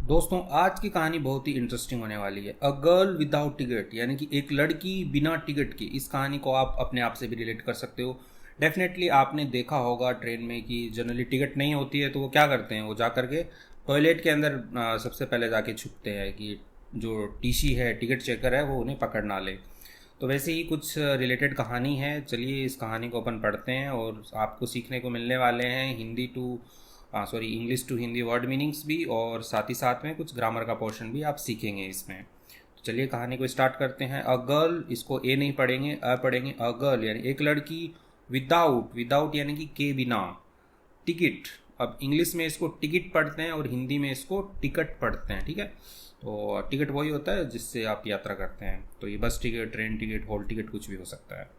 दोस्तों आज की कहानी बहुत ही इंटरेस्टिंग होने वाली है। अ गर्ल विदाउट टिकट, यानी कि एक लड़की बिना टिकट के। इस कहानी को आप अपने आप से भी रिलेट कर सकते हो। डेफिनेटली आपने देखा होगा ट्रेन में कि जनरली टिकट नहीं होती है तो वो क्या करते हैं, वो जा कर के टॉयलेट के अंदर सबसे पहले जाके छुपते हैं कि जो टीसी है, टिकट चेकर है, वो उन्हें पकड़ ना ले। तो वैसे ही कुछ रिलेटेड कहानी है। चलिए इस कहानी को अपन पढ़ते हैं और आपको सीखने को मिलने वाले हैं Hindi to English to Hindi word meanings भी, और साथ ही साथ में कुछ ग्रामर का पोर्शन भी आप सीखेंगे इसमें। तो चलिए कहानी को स्टार्ट करते हैं। अ गर्ल, इसको ए नहीं पढ़ेंगे, अ पढ़ेंगे। अ गर्ल यानी एक लड़की, विदाउट, विदाउट यानी कि के बिना, टिकट। अब इंग्लिश में इसको टिकट पढ़ते हैं और हिंदी में इसको टिकट पढ़ते हैं, ठीक है। तो टिकट वही होता है जिससे आप यात्रा करते हैं। तो ये bus ticket, train ticket, hall ticket कुछ भी हो सकता है।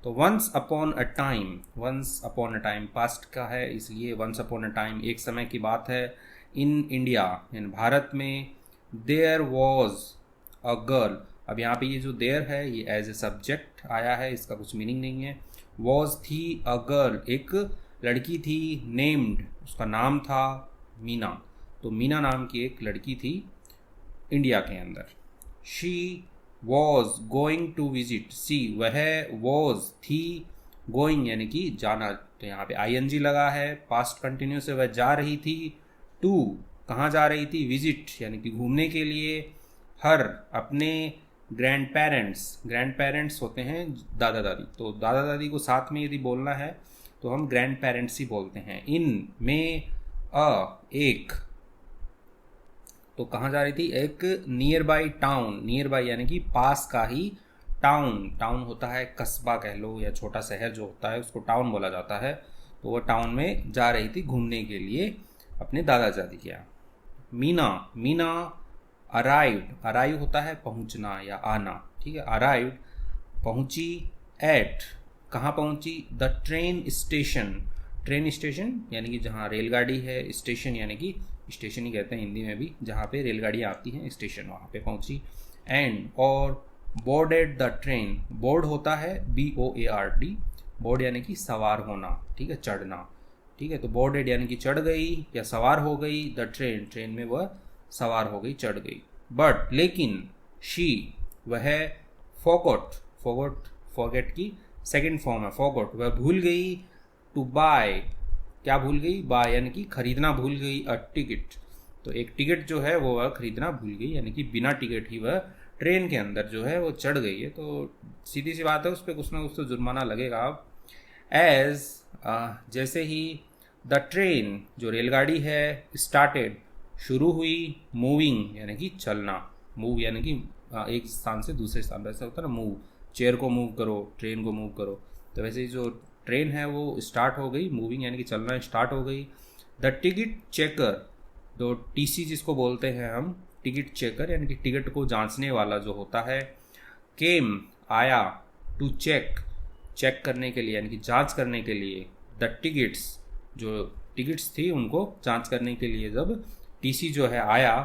तो once upon a time, once upon a time past का है इसलिए वंस अपॉन अ टाइम एक समय की बात है। इन इंडिया यानी भारत में, देयर वॉज अ गर्ल। अब यहाँ पे ये जो देयर है ये एज ए सब्जेक्ट आया है, इसका कुछ मीनिंग नहीं है। वॉज थी अ गर्ल, एक लड़की थी। नेम्ड, उसका नाम था मीना। तो मीना नाम की एक लड़की थी इंडिया के अंदर। She was going to visit, she वह वॉज थी, गोइंग यानी कि जाना, तो यहाँ पे आईएनजी लगा है, पास्ट कंटिन्यूस है, वह जा रही थी। टू कहाँ जा रही थी, विजिट यानी कि घूमने के लिए। हर अपने ग्रैंड पेरेंट्स, ग्रैंड पेरेंट्स होते हैं दादा दादी, तो दादा दादी को साथ में यदि बोलना है तो हम ग्रैंड पेरेंट्स ही बोलते हैं। इन में अ एक, तो कहाँ जा रही थी, एक near by town, near by यानी कि पास का ही टाउन। टाउन होता है कस्बा कह लो, या छोटा शहर जो होता है उसको टाउन बोला जाता है। तो वह टाउन में जा रही थी घूमने के लिए अपने दादा दादी के यहाँ। मीना, मीना अराइव्ड, अराइव होता है पहुँचना या आना, ठीक है। अराइव्ड पहुँची। एट कहाँ पहुँची, the train station, train station यानी कि जहाँ रेलगाड़ी है, स्टेशन यानी कि स्टेशन ही कहते हैं हिंदी में भी, जहाँ पे रेलगाड़ियाँ आती हैं स्टेशन, वहाँ पे पहुँची। एंड और बोर्डेड द ट्रेन, बोर्ड होता है BOARD, बोर्ड यानी कि सवार होना, ठीक है, चढ़ना, ठीक है। तो बोर्डेड यानी कि चढ़ गई या सवार हो गई। द ट्रेन, ट्रेन में वह सवार हो गई, चढ़ गई। बट लेकिन, शी वह, फॉरगॉट, फॉरगॉट फॉरगेट की सेकेंड फॉर्म है फॉरगॉट, वह भूल गई। टू बाय, क्या भूल गई, बाय यानी कि खरीदना भूल गई। अ टिकट, तो एक टिकट जो है वो वह खरीदना भूल गई, यानी कि बिना टिकट ही वह ट्रेन के अंदर जो है वो चढ़ गई है। तो सीधी सी बात है, उस पर कुछ ना कुछ तो जुर्माना लगेगा। अब एज, जैसे ही, द ट्रेन जो रेलगाड़ी है, स्टार्टेड शुरू हुई, मूविंग यानी कि चलना, मूव यानी कि एक स्थान से दूसरे स्थान पर, ऐसा होता है ना, मूव, चेयर को मूव करो, ट्रेन को मूव करो। तो वैसे ही जो ट्रेन है वो स्टार्ट हो गई, मूविंग यानी कि चलना स्टार्ट हो गई। द टिकट चेकर, तो टीसी जिसको बोलते हैं हम, टिकट चेकर यानी कि टिकट को जांचने वाला जो होता है। केम आया, टू चेक, चेक करने के लिए यानी कि जांच करने के लिए। द टिकट्स, जो टिकट्स थी उनको जांच करने के लिए जब टीसी जो है आया।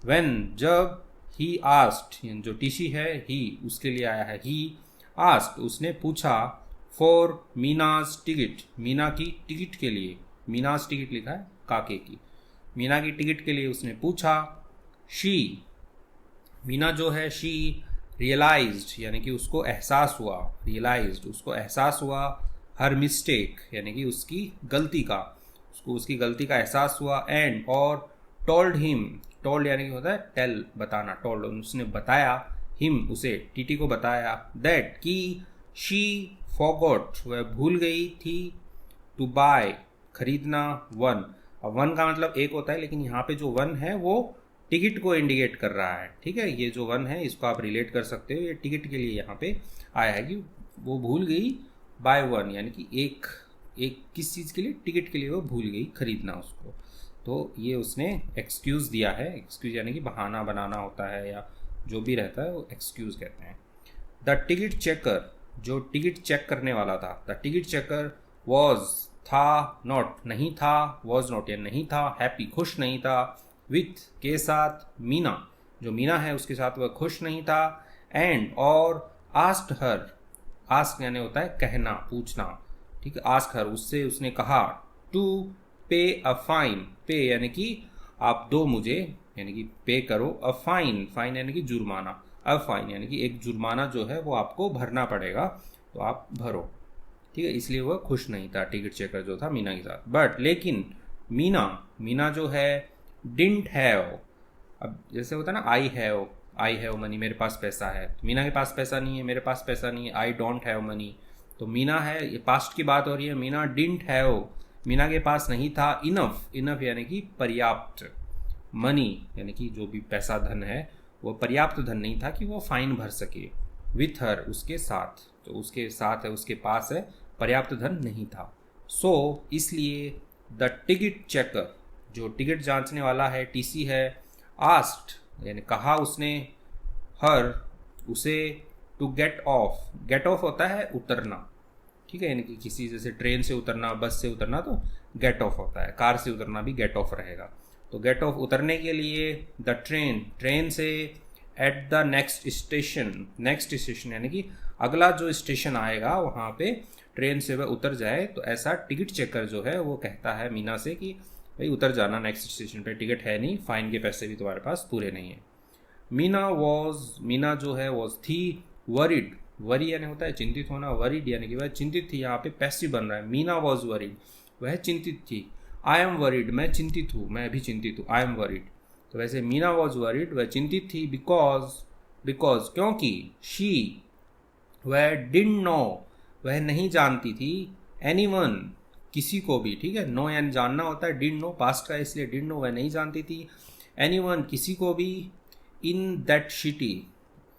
व्हेन जब, ही आस्क्ड, जो टीसी है ही उसके लिए आया है, ही आस्क्ड उसने पूछा। फॉर मीनाज टिकट, मीना की टिकट के लिए, मीनाज टिकट लिखा है काके की, मीना की टिकट के लिए उसने पूछा। शी, मीना जो है, शी रियलाइज्ड यानी कि उसको एहसास हुआ, रियलाइज्ड उसको एहसास हुआ। हर मिस्टेक यानी कि उसकी गलती का, उसको उसकी गलती का एहसास हुआ। एंड और टोल्ड हिम, टोल्ड यानी कि होता है टेल, बताना, टोल्ड उसने बताया, हिम उसे, टीटी को बताया, दैट की शी फॉरगॉट वह भूल गई थी। टू बाय खरीदना। वन, अब वन का मतलब एक होता है, लेकिन यहाँ पे जो वन है वो टिकट को इंडिकेट कर रहा है, ठीक है। ये जो वन है इसको आप रिलेट कर सकते हो, ये टिकट के लिए यहाँ पे आया है कि वो भूल गई बाय वन, यानी कि एक, एक किस चीज़ के लिए, टिकट के लिए वो भूल गई खरीदना उसको। तो ये उसने एक्सक्यूज़ दिया है, एक्सक्यूज़ यानी कि बहाना बनाना होता है या जो भी रहता है वो एक्सक्यूज़ कहते हैं। द टिकट चेकर, जो टिकट चेक करने वाला था, द टिकट चेकर वॉज था, नॉट नहीं था, वॉज नॉट या नहीं था, हैप्पी खुश नहीं था, विथ के साथ, मीना जो मीना है उसके साथ वह खुश नहीं था। एंड और आस्क्ड हर, आस्क यानी होता है कहना, पूछना, ठीक है। आस्क हर उससे उसने कहा। टू पे अ फाइन, पे यानी कि आप दो मुझे, यानी कि पे करो, अ फाइन, फाइन यानी कि जुर्माना, अ फाइन यानी कि एक जुर्माना जो है वो आपको भरना पड़ेगा, तो आप भरो, ठीक है। इसलिए वह खुश नहीं था टिकट चेकर जो था मीना के साथ। बट लेकिन मीना मीना जो है डिडंट हैव, अब जैसे होता है ना आई हैव मनी, मेरे पास पैसा है, तो मीना के पास पैसा नहीं है, मेरे पास पैसा नहीं है, आई डोंट हैव मनी, तो मीना है, ये पास्ट की बात हो रही है, मीना डिडंट हैव, मीना के पास नहीं था इनफ, इनफ यानी कि पर्याप्त, मनी यानी कि जो भी पैसा धन है वो पर्याप्त धन नहीं था कि वो फाइन भर सके, विथ हर उसके साथ, तो उसके साथ है, उसके पास है, पर्याप्त धन नहीं था। सो इसलिए द टिकट चेकर, जो टिकट जांचने वाला है, टीसी है, आस्क्ड यानी कहा उसने, हर उसे, to get off, get off होता है उतरना, ठीक है, यानी कि किसी जैसे ट्रेन से उतरना, बस से उतरना तो गेट ऑफ होता है, कार से उतरना भी गेट ऑफ रहेगा, तो गेट ऑफ उतरने के लिए, द ट्रेन, ट्रेन से, at the next station, next station यानी कि अगला जो स्टेशन आएगा वहाँ पे ट्रेन से वह उतर जाए, तो ऐसा टिकट चेकर जो है वो कहता है मीना से कि भाई उतर जाना नेक्स्ट स्टेशन पे, टिकट है नहीं, फाइन के पैसे भी तुम्हारे पास पूरे नहीं है। मीना जो है वॉज थी, वरिड, वरी यानी होता है चिंतित होना, वरिड यानी कि वह चिंतित थी, यहाँ पे पैसिव बन रहा है, मीना वॉज वरिड, वह चिंतित थी, आई एम वरिड, मैं चिंतित हूँ, मैं भी चिंतित हूँ, आई एम वरिड, तो वैसे मीना वॉज वरिड, वह चिंतित थी, बिकॉज क्योंकि, शी वह, डिडंट नो वह नहीं जानती थी, एनीवन किसी को भी, ठीक है, नो यानी जानना होता है, डिडंट नो पास्ट का इसलिए डिडंट नो, वह नहीं जानती थी, एनीवन किसी को भी, इन दैट सिटी,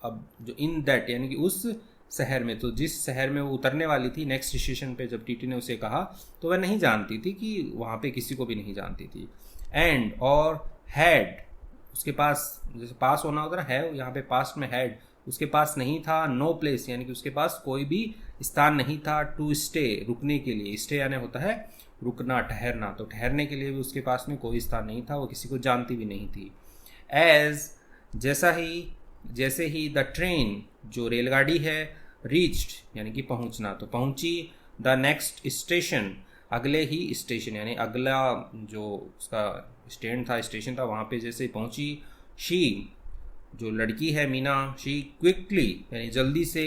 अब जो इन दैट यानी कि उस शहर में, तो जिस शहर में वो उतरने वाली थी नेक्स्ट स्टेशन पे, जब टीटी ने उसे कहा तो वह नहीं जानती थी कि वहाँ पे किसी को भी नहीं जानती थी, एंड और हैड, उसके पास जैसे पास होना होता है यहाँ पे पास्ट में हैड, उसके पास नहीं था, नो प्लेस यानी कि उसके पास कोई भी स्थान नहीं था, टू स्टे रुकने के लिए, स्टे यानी होता है रुकना, ठहरना, तो ठहरने के लिए भी उसके पास में कोई स्थान नहीं था, वो किसी को जानती भी नहीं थी। एज जैसे ही द ट्रेन जो रेलगाड़ी है, रीच्ड यानी कि पहुंचना, तो पहुंची, द नेक्स्ट स्टेशन अगले ही स्टेशन यानी अगला जो उसका स्टैंड था, स्टेशन था, वहाँ पे जैसे पहुंची, शी जो लड़की है मीना, शी क्विकली यानी जल्दी से,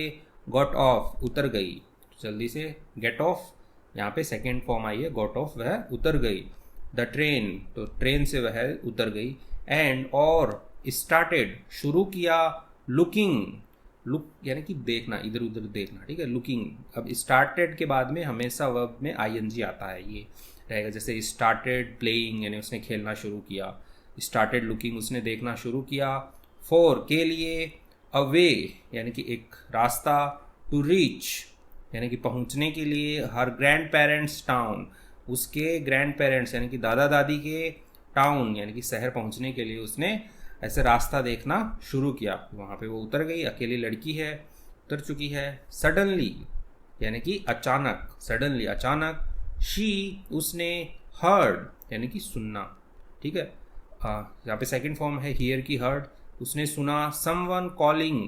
गॉट ऑफ उतर गई, जल्दी से गेट ऑफ, यहाँ पे सेकेंड फॉर्म आई है, गॉट ऑफ वह उतर गई, द ट्रेन तो ट्रेन से वह उतर गई, एंड और स्टार्टेड शुरू किया, लुक यानी कि देखना, इधर उधर देखना, ठीक है, लुकिंग, अब स्टार्टेड के बाद में हमेशा वर्ब में आईएनजी आता है, ये रहेगा, जैसे स्टार्टेड प्लेइंग यानी उसने खेलना शुरू किया, स्टार्टेड लुकिंग उसने देखना शुरू किया, फॉर के लिए, अवे यानी कि एक रास्ता, टू रीच यानी कि पहुंचने के लिए, हर ग्रैंड पेरेंट्स टाउन उसके ग्रैंड पेरेंट्स यानी कि दादा दादी के टाउन यानी कि शहर पहुंचने के लिए उसने ऐसे रास्ता देखना शुरू किया, वहाँ पे वो उतर गई, अकेली लड़की है, उतर चुकी है, सडनली यानी कि अचानक, सडनली अचानक, शी उसने, हर्ड यानी कि सुनना, ठीक है, यहाँ पे सेकंड फॉर्म है हियर की, हर्ड उसने सुना, समवन कॉलिंग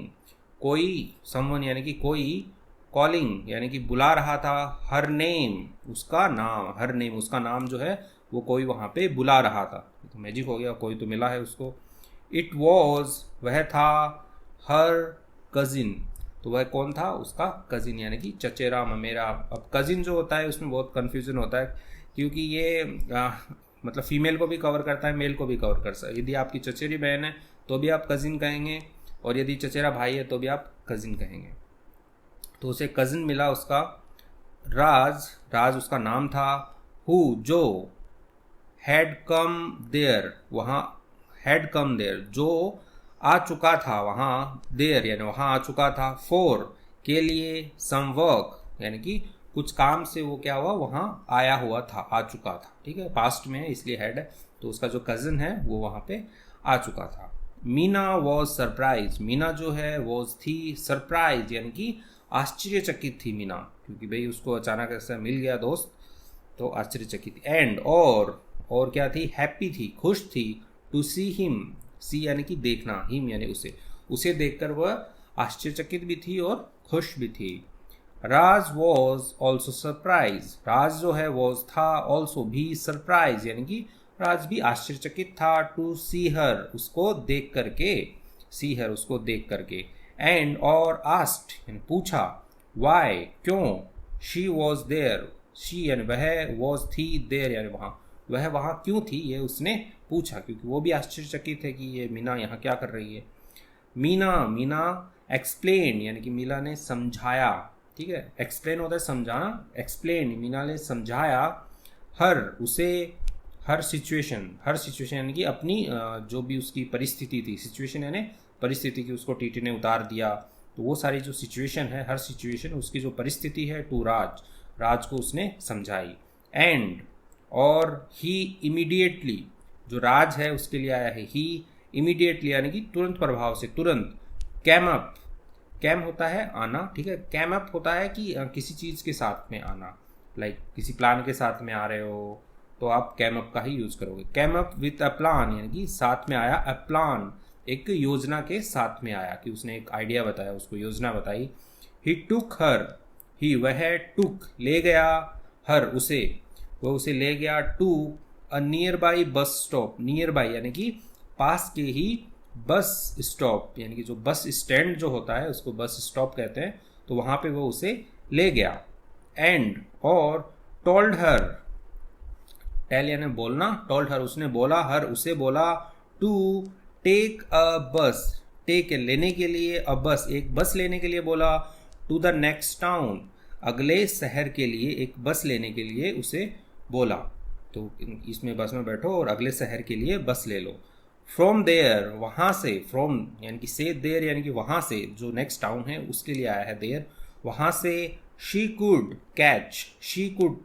कोई, समवन यानी कि कोई, कॉलिंग यानी कि बुला रहा था, हर नेम उसका नाम, हर नेम उसका नाम जो है वो कोई वहाँ पे बुला रहा था, तो मैजिक हो गया, कोई तो मिला है उसको। इट वॉज वह था, हर कजिन तो वह कौन था, उसका कजिन यानी कि चचेरा ममेरा। अब कजिन जो होता है उसमें बहुत कन्फ्यूजन होता है क्योंकि ये मतलब फीमेल को भी कवर करता है, मेल को भी कवर कर सकता है। यदि आपकी चचेरी बहन है तो भी आप कजिन कहेंगे और यदि चचेरा भाई है तो भी आप कजिन कहेंगे। तो उसे कजिन मिला उसका, राज उसका नाम था, हु जो, हैड कम देयर वहाँ, हैड कम देयर जो आ चुका था वहाँ, देयर यानी वहाँ आ चुका था, फॉर के लिए, सम वर्क यानी कि कुछ काम से वो क्या हुआ वहाँ आया हुआ था, आ चुका था, ठीक है, पास्ट में है इसलिए हैड है, तो उसका जो कजिन है वो वहाँ पे आ चुका था। मीना वॉज सरप्राइज, मीना जो है वॉज थी, सरप्राइज यानी कि आश्चर्यचकित थी मीना, क्योंकि भाई उसको अचानक ऐसा मिल गया दोस्त तो आश्चर्यचकित थी। एंड और क्या थी, हैप्पी थी, खुश थी, टू सी हिम, सी यानी कि देखना, हिम यानी उसे देखकर वह आश्चर्यचकित भी थी और खुश भी थी। राज वॉज ऑल्सो सरप्राइज, राज जो है वॉज था, ऑल्सो भी, सरप्राइज यानी कि राज भी आश्चर्यचकित था टू सी हर, उसको देख करके, सी हर उसको देख करके, एंड और आस्क्ड यानी पूछा, वाई क्यों, शी वॉज देयर, शी यानी वह, वॉज थी, देयर यानी वहाँ, वह वहाँ क्यों थी, ये उसने पूछा, क्योंकि वो भी आश्चर्यचकित है कि ये मीना यहाँ क्या कर रही है। मीना, मीना एक्सप्लेन यानी कि मीना ने समझाया, ठीक है, एक्सप्लेन होता है समझाना, एक्सप्लेन मीना ने समझाया, हर उसे, हर सिचुएशन यानी कि अपनी जो भी उसकी परिस्थिति थी, सिचुएशन यानी परिस्थिति की उसको टीटी ने उतार दिया, तो वो सारी जो सिचुएशन है, हर सिचुएशन उसकी जो परिस्थिति है, टू राज, राज को उसने समझाई। एंड और ही इमीडिएटली, जो राज है उसके लिए आया है ही इमीडिएटली यानी कि तुरंत प्रभाव से, तुरंत, कैम अप, कैम होता है आना, ठीक है, कैम अप होता है कि किसी चीज़ के साथ में आना, लाइक किसी प्लान के साथ में आ रहे हो तो आप कैम अप का ही यूज़ करोगे। Cam up with a plan यानी कि साथ में आया, अ प्लान एक योजना के साथ में आया, कि उसने एक आइडिया बताया, उसको योजना बताई। ही टुक हर, ही वह, टुक ले गया, हर उसे, वह उसे ले गया, to a nearby bus stop, nearby यानी कि पास के ही बस स्टॉप, यानी कि जो बस स्टैंड जो होता है उसको बस स्टॉप कहते हैं, तो वहाँ पे वो उसे ले गया। एंड और टोल्ड हर, टेल यानी बोलना, टोल्ड हर उसने बोला, हर उसे बोला, टू टेक अ बस, टेक लेने के लिए, अ बस एक बस लेने के लिए बोला, टू द नेक्स्ट टाउन अगले शहर के लिए एक बस लेने के लिए उसे बोला, तो इसमें बस में बैठो और अगले शहर के लिए बस ले लो। फ्रॉम देयर वहाँ से, फ्रॉम यानी कि से देयर यानी कि वहाँ से, जो नेक्स्ट टाउन है उसके लिए आया है देयर, वहाँ से she could catch, she could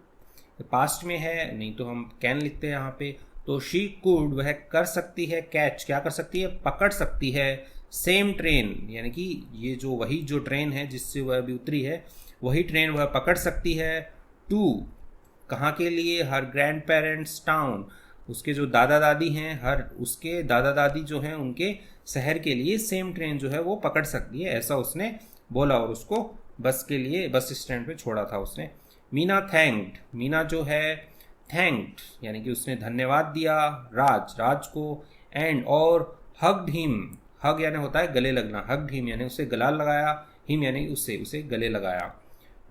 past में है, नहीं तो हम कैन लिखते हैं यहाँ पे, तो शी कुड वह कर सकती है, कैच क्या कर सकती है, पकड़ सकती है, सेम ट्रेन यानी कि ये जो वही जो ट्रेन है जिससे वह अभी उतरी है वही ट्रेन वह पकड़ सकती है, टू कहाँ के लिए, हर ग्रैंड पेरेंट्स टाउन, उसके जो दादा दादी हैं, हर उसके दादा दादी जो हैं उनके शहर के लिए सेम ट्रेन जो है वो पकड़ सकती है, ऐसा उसने बोला और उसको बस के लिए बस स्टैंड पे छोड़ा था उसने। मीना थैंक्ड, मीना जो है थैंक्ड यानी कि उसने धन्यवाद दिया राज, राज को, एंड और हग्ड हिम, हग यानी होता है गले लगना, हग्ड हिम यानी उसे गला लगाया, हिम यानी उससे उसे गले लगाया।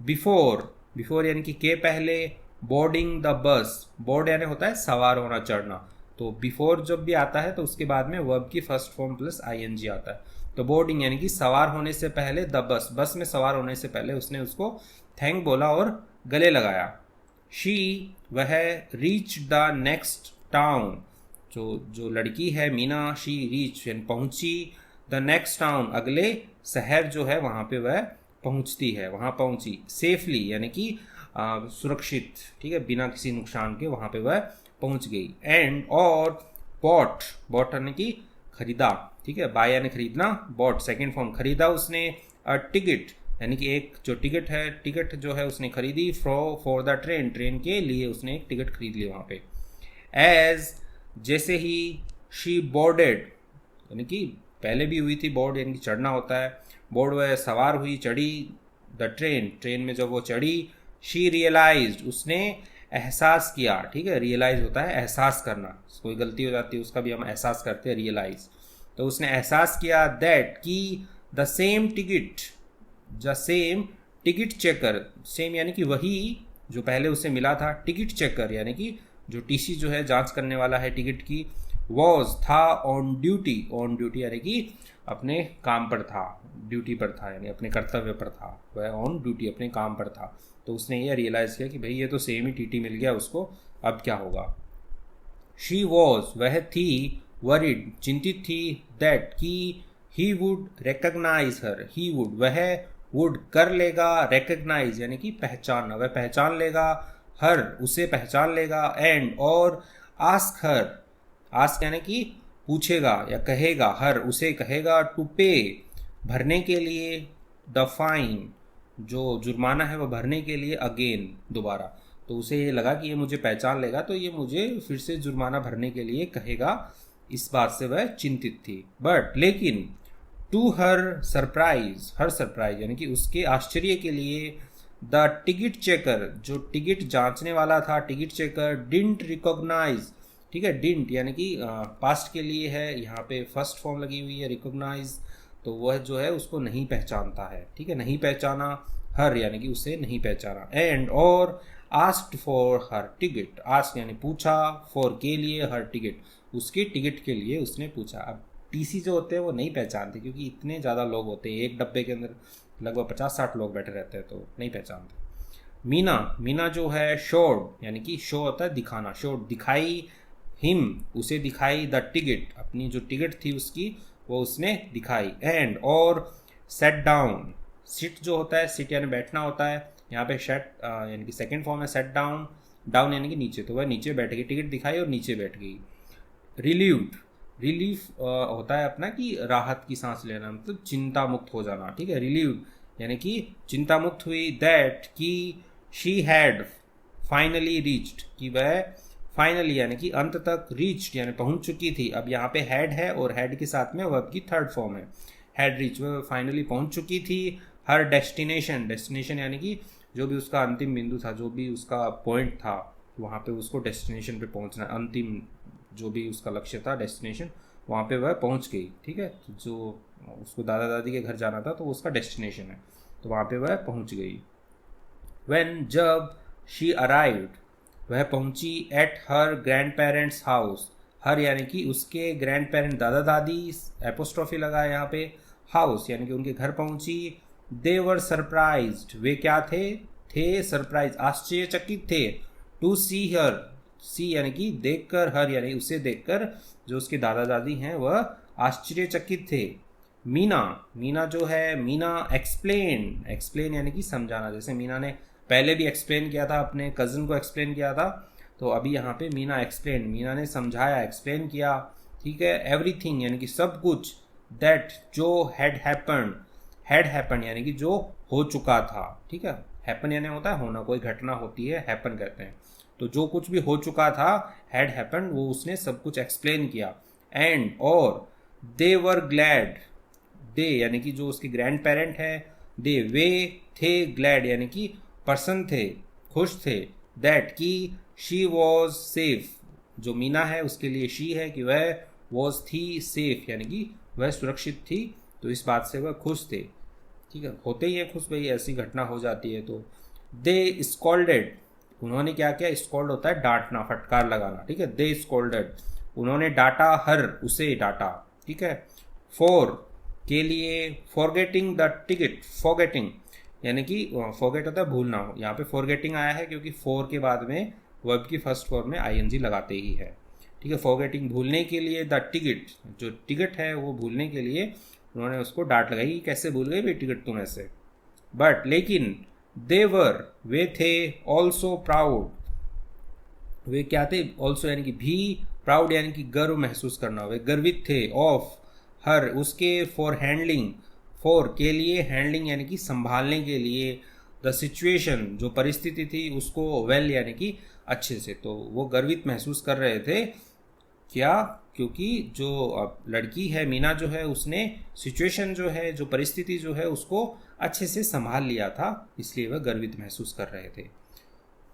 बिफोर, बिफोर यानी कि के पहले, बोर्डिंग द बस, बोर्ड यानी होता है सवार होना, चढ़ना, तो बिफोर जब भी आता है तो उसके बाद में वर्ब की फर्स्ट फॉर्म प्लस आईएनजी आता है, तो बोर्डिंग यानी कि सवार होने से पहले, द बस, बस में सवार होने से पहले उसने उसको थैंक बोला और गले लगाया। शी वह, रीच द नेक्स्ट टाउन, जो लड़की है मीना, शी रीच यानी पहुंची, द नेक्स्ट टाउन अगले शहर जो है वहाँ पे वह पहुँचती है, वहाँ पहुँची, सेफली यानी कि सुरक्षित, ठीक है, बिना किसी नुकसान के वहाँ पे वह पहुँच गई। एंड और बॉट, बॉट यानी कि खरीदा, ठीक है, बाय यानी खरीदना, बॉट सेकेंड फॉर्म, खरीदा उसने, अ टिकट यानी कि एक जो टिकट है, टिकट जो है उसने खरीदी, फॉर द ट्रेन, ट्रेन के लिए उसने एक टिकट खरीद ली वहाँ पे। एज जैसे ही, शी बोर्डेड यानी कि पहले भी हुई थी बोर्ड यानी कि चढ़ना होता है, बोर्ड वह सवार हुई, चढ़ी, द ट्रेन, ट्रेन में जब वो चढ़ी, शी रियलाइज्ड उसने एहसास किया, ठीक है, रियलाइज होता है एहसास करना, कोई गलती हो जाती है उसका भी हम एहसास करते हैं, रियलाइज, तो उसने एहसास किया दैट कि the same ticket, the same ticket checker, same यानी कि वही जो पहले उसे मिला था, टिकट चेकर यानी कि जो टीसी जो है जांच करने वाला है टिकट की, वॉज था, ऑन ड्यूटी, ऑन ड्यूटी यानी कि अपने काम पर था, ड्यूटी पर था यानी अपने कर्तव्य पर था, वह ऑन ड्यूटी अपने काम पर था, तो उसने ये रियलाइज़ किया कि भाई ये तो सेम ही टीटी मिल गया उसको, अब क्या होगा। शी वॉज वह थी, वरिड चिंतित थी, दैट कि he would recognise her, he would वह, वुड कर लेगा, रिकग्नाइज यानी कि पहचानना, वह पहचान लेगा, हर उसे पहचान लेगा, एंड और आस्क हर, आस्क यानी कि पूछेगा या कहेगा, हर उसे कहेगा, टू पे भरने के लिए, द फाइन जो जुर्माना है वह भरने के लिए, अगेन दोबारा, तो उसे ये लगा कि ये मुझे पहचान लेगा तो ये मुझे फिर से जुर्माना भरने के लिए कहेगा, इस बात से वह चिंतित थी। बट लेकिन to her surprise, her surprise यानी कि उसके आश्चर्य के लिए, द टिकट चेकर जो टिकट जांचने वाला था, टिकट चेकर डिडंट रिकॉग्नाइज ठीक है। डिडंट यानी कि पास्ट के लिए है, यहाँ पे फर्स्ट फॉर्म लगी हुई है रिकॉग्नाइज, तो वह जो है उसको नहीं पहचानता है, ठीक है। नहीं पहचाना, हर यानी कि उसे नहीं पहचाना। एंड और asked for her ticket, ask यानी पूछा, फॉर के लिए, हर टिकट उसकी टिकट के लिए उसने पूछा। अब टीसी जो होते हैं वो नहीं पहचानते क्योंकि इतने ज़्यादा लोग होते हैं, एक डब्बे के अंदर लगभग 50-60 लोग बैठे रहते हैं, तो नहीं पहचानते। मीना, मीना जो है शोड यानी कि शो होता है दिखाना, शोड दिखाई, हिम उसे दिखाई, द टिकट अपनी जो टिकट थी उसकी वो उसने दिखाई। एंड और सेट डाउन, सिट जो होता है, सिट यानी बैठना होता है, यहाँ पे सेट यानी कि सेकंड फॉर्म है सेट डाउन, डाउन यानी कि नीचे, तो वह नीचे बैठ गई, टिकट दिखाई और नीचे बैठ गई। रिलीव्ड, रिलीफ होता है अपना कि राहत की सांस लेना, मतलब चिंता मुक्त हो जाना, ठीक है। रिलीव्ड यानी कि चिंता मुक्त हुई। दैट कि शी हैड फाइनली रीच्ड, कि वह फाइनली यानी कि अंत तक, रीच्ड यानी पहुंच चुकी थी। अब यहाँ पे हैड है और हैड के साथ में वर्ब की थर्ड फॉर्म है, हैड रीच, वह फाइनली पहुंच चुकी थी। हर डेस्टिनेशन, डेस्टिनेशन यानी कि जो भी उसका अंतिम बिंदु था, जो भी उसका पॉइंट था, वहाँ पे उसको डेस्टिनेशन पे पहुँचना, अंतिम जो भी उसका लक्ष्य था, डेस्टिनेशन, वहाँ पे वह पहुँच गई, ठीक है। जो उसको दादा दादी के घर जाना था तो वो उसका डेस्टिनेशन है, तो वहाँ पे वह पहुँच गई। When जब शी अराइव्ड वह पहुंची, at her grandparents house, her यानी कि उसके ग्रैंड पेरेंट दादा दादी, एपोस्ट्रॉफी लगा है यहाँ पे, हाउस यानी कि उनके घर पहुंची। दे वर सरप्राइज्ड, वे क्या थे सरप्राइज, आश्चर्यचकित थे। टू सी हर, सी यानी कि देखकर, हर यानी उसे देखकर, जो उसके दादा दादी हैं वह आश्चर्यचकित थे। मीना, मीना जो है, मीना एक्सप्लेन, एक्सप्लेन यानी कि समझाना, जैसे मीना ने पहले भी एक्सप्लेन किया था, अपने कज़न को एक्सप्लेन किया था, तो अभी यहाँ पे मीना एक्सप्लेन, मीना ने समझाया, एक्सप्लेन किया, ठीक है। एवरीथिंग यानी कि सब कुछ, दैट जो हैड हैपन यानी कि जो हो चुका था, ठीक है। हैपन यानी होता है होना, कोई घटना होती है, हैपन कहते हैं, तो जो कुछ भी हो चुका था, हैड हैपन, वो उसने सब कुछ एक्सप्लेन किया। एंड और दे वर ग्लैड, दे यानी कि जो उसके ग्रैंड पेरेंट है, दे वे थे, ग्लैड यानी कि पर्सन थे, खुश थे। दैट कि शी वॉज सेफ, जो मीना है उसके लिए शी है कि वह वॉज थी, सेफ यानी कि वह सुरक्षित थी, तो इस बात से वह खुश थे, ठीक है। होते ही है खुश, भाई ऐसी घटना हो जाती है तो। दे स्कॉल्डेड, उन्होंने क्या किया, स्कॉल्ड होता है डांटना, फटकार लगाना, ठीक है। दे स्कॉल्डेड, उन्होंने डांटा, हर उसे डांटा, ठीक है। फॉर के लिए, फॉरगेटिंग द टिकट, फॉरगेटिंग यानी कि फॉरगेट होता है भूलना, हो यहाँ पे फॉरगेटिंग आया है क्योंकि फॉर के बाद में वर्ब की फर्स्ट फॉर्म में आईएनजी लगाते ही है, ठीक है। फॉरगेटिंग भूलने के लिए, द टिकट जो टिकट है वो भूलने के लिए उन्होंने उसको डांट लगाई, कैसे भूल गए भाई टिकट तुम ऐसे। बट लेकिन, देवर वे थे, ऑल्सो प्राउड, वे क्या थे, ऑल्सो यानी कि भी, प्राउड यानी कि गर्व महसूस करना, वे गर्वित थे, ऑफ हर उसके, फॉर हैंडलिंग, फॉर के लिए, हैंडलिंग यानी कि संभालने के लिए, द सिचुएशन जो परिस्थिति थी उसको, वेल यानी कि अच्छे से, तो वो गर्वित महसूस कर रहे थे। क्या, क्योंकि जो लड़की है मीना जो है उसने सिचुएशन जो है, जो परिस्थिति जो है उसको अच्छे से संभाल लिया था, इसलिए वह गर्वित महसूस कर रहे थे।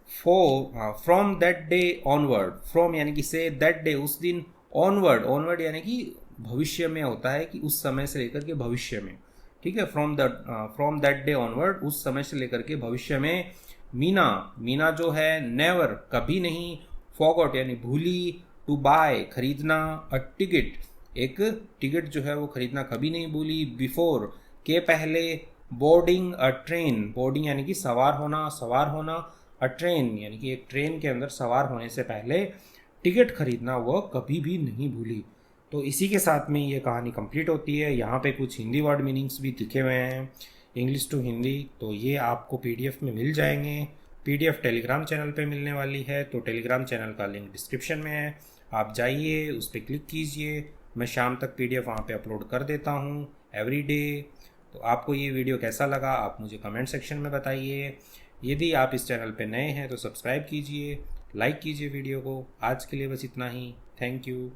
From that day onward, from यानी कि से, दैट डे उस दिन, ऑनवर्ड, ऑनवर्ड यानी कि भविष्य में होता है कि उस समय से लेकर के भविष्य में, ठीक है। फ्रॉम दैट डे ऑनवर्ड, उस समय से लेकर के भविष्य में। मीना, मीना जो है, नेवर कभी नहीं, फॉरगॉट यानी भूली, टू बाय खरीदना, अ टिकट एक टिकट जो है वो खरीदना कभी नहीं भूली, बिफोर के पहले, बोर्डिंग अ ट्रेन, बोर्डिंग यानी कि सवार होना, सवार होना, अ ट्रेन यानी कि एक ट्रेन के अंदर सवार होने से पहले टिकट खरीदना वह कभी भी नहीं भूली। तो इसी के साथ में ये कहानी कंप्लीट होती है। यहाँ पे कुछ हिंदी वर्ड मीनिंग्स भी लिखे हुए हैं, इंग्लिश टू हिंदी, तो ये आपको पीडीएफ में मिल जाएंगे। पीडीएफ टेलीग्राम चैनल पे मिलने वाली है, तो टेलीग्राम चैनल का लिंक डिस्क्रिप्शन में है, आप जाइए उस पर क्लिक कीजिए। मैं शाम तक पीडीएफ वहाँ पे अपलोड कर देता हूँ एवरी डे। तो आपको ये वीडियो कैसा लगा आप मुझे कमेंट सेक्शन में बताइए। यदि आप इस चैनल पे नए हैं तो सब्सक्राइब कीजिए, लाइक कीजिए वीडियो को। आज के लिए बस इतना ही, थैंक यू।